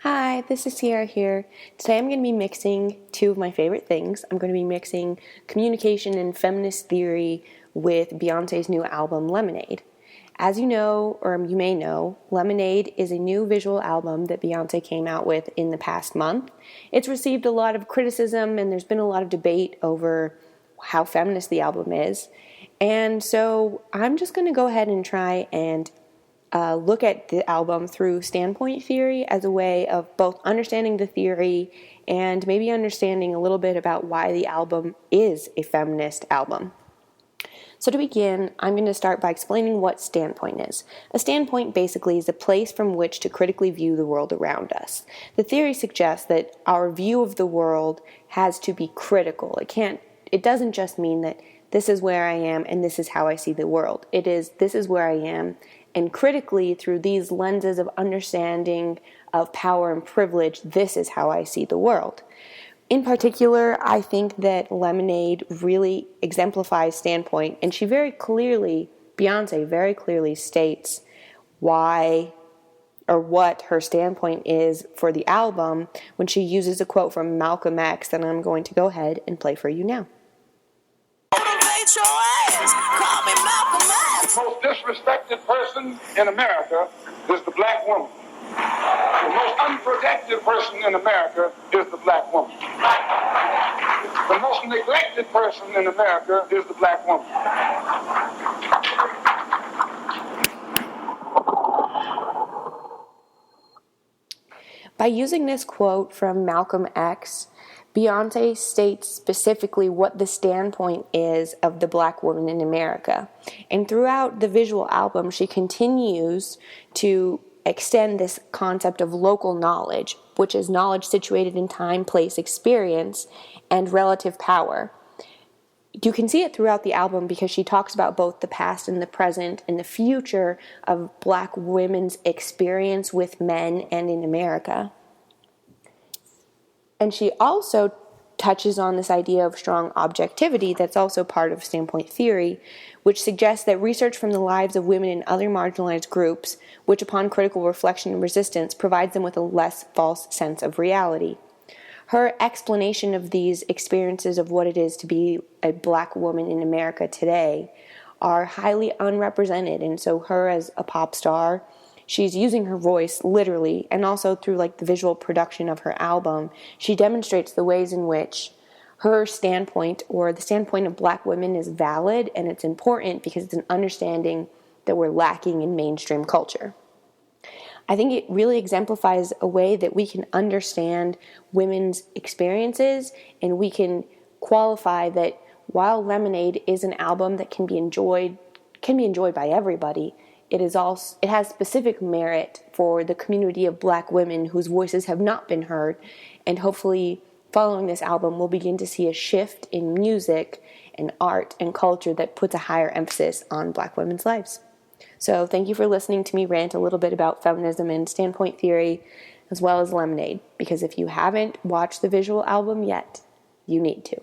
Hi, this is Sierra here. Today I'm going to be mixing two of my favorite things. I'm going to be mixing communication and feminist theory with Beyonce's new album, Lemonade. As you know, or you may know, Lemonade is a new visual album that Beyonce came out with in the past month. It's received a lot of criticism and there's been a lot of debate over how feminist the album is. And so I'm just going to go ahead and try and look at the album through standpoint theory as a way of both understanding the theory and maybe understanding a little bit about why the album is a feminist album. So to begin, I'm going to start by explaining what standpoint is. A standpoint basically is a place from which to critically view the world around us. The theory suggests that our view of the world has to be critical. It doesn't just mean that this is where I am and this is how I see the world. This is where I am, and critically, through these lenses of understanding of power and privilege, this is how I see the world. In particular, I think that Lemonade really exemplifies standpoint, and Beyonce very clearly states why or what her standpoint is for the album when she uses a quote from Malcolm X that I'm going to go ahead and play for you now. The most disrespected person in America is the black woman. The most unprotected person in America is the black woman. The most neglected person in America is the black woman. By using this quote from Malcolm X, Beyonce states specifically what the standpoint is of the black woman in America. And throughout the visual album, she continues to extend this concept of local knowledge, which is knowledge situated in time, place, experience, and relative power. You can see it throughout the album because she talks about both the past and the present and the future of black women's experience with men and in America. And she also touches on this idea of strong objectivity that's also part of standpoint theory, which suggests that research from the lives of women in other marginalized groups, which upon critical reflection and resistance provides them with a less false sense of reality. Her explanation of these experiences of what it is to be a black woman in America today are highly unrepresented, and so her as a pop star, she's using her voice literally, and also through the visual production of her album, she demonstrates the ways in which her standpoint or the standpoint of black women is valid, and it's important because it's an understanding that we're lacking in mainstream culture. I think it really exemplifies a way that we can understand women's experiences, and we can qualify that while Lemonade is an album that can be enjoyed by everybody, it has specific merit for the community of black women whose voices have not been heard, and hopefully following this album we'll begin to see a shift in music and art and culture that puts a higher emphasis on black women's lives. So thank you for listening to me rant a little bit about feminism and standpoint theory as well as Lemonade, because if you haven't watched the visual album yet, you need to.